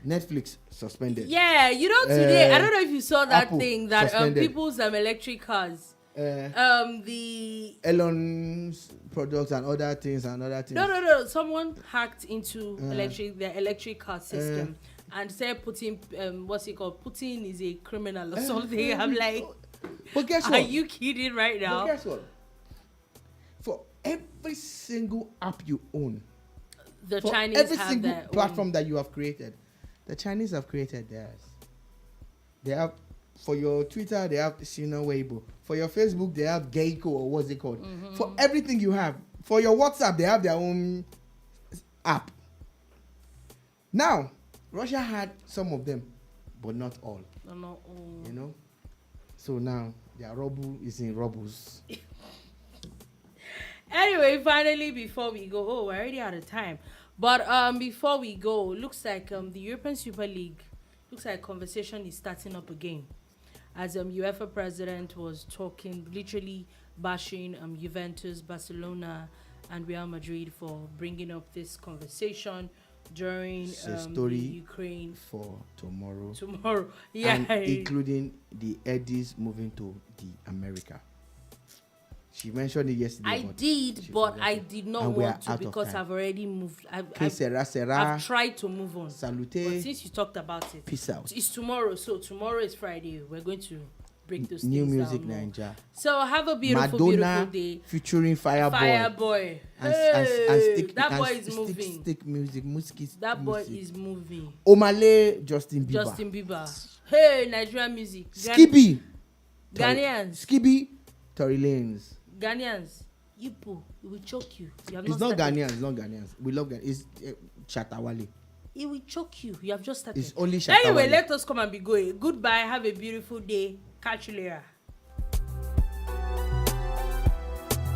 Netflix suspended. Yeah, you know today. I don't know if you saw that Apple thing that suspended. people's electric cars. The Elon's products and other things. No. Someone hacked into their electric car system and said Putin, what's it called? Putin is a criminal or something. I'm like, but guess what? Are you kidding right now? But guess what? For every single app you own, the for Chinese every have single their platform own. that you have created, the Chinese have created theirs. They have, for your Twitter, they have Sina Weibo. For your Facebook, they have Geico, or what's it called? For everything you have. For your WhatsApp, they have their own app. Now, Russia had some of them, but not all. Not all. You know? So now, their Robu is in Robus. Anyway, finally, before we go, we're already out of time. But before we go, looks like the European Super League, looks like conversation is starting up again. As UEFA president was talking, literally bashing Juventus, Barcelona, and Real Madrid for bringing up this conversation during the Ukraine for tomorrow. Yeah, and including the Eddies moving to the America. She mentioned it yesterday. I did not want to because I've already moved. I've tried to move on. Salute. But since you talked about it, peace out. It's tomorrow. So tomorrow is Friday. We're going to break those new things music down Ninja. So have a beautiful, Madonna beautiful day. Featuring Fireboy. That boy is moving. Stick music. That boy is moving. Omale, Justin Bieber. Hey, Nigerian music. Skibby. Ghanaians. Skibby. Tory Lanez. Ghanaians. Yipo, it will choke you. It's not Ghanaians. We love Ghanaians. It's Chatawale. It will choke you. You have just started. It's only Chatawale. Anyway, let us come and be going. Goodbye. Have a beautiful day. Catch you later.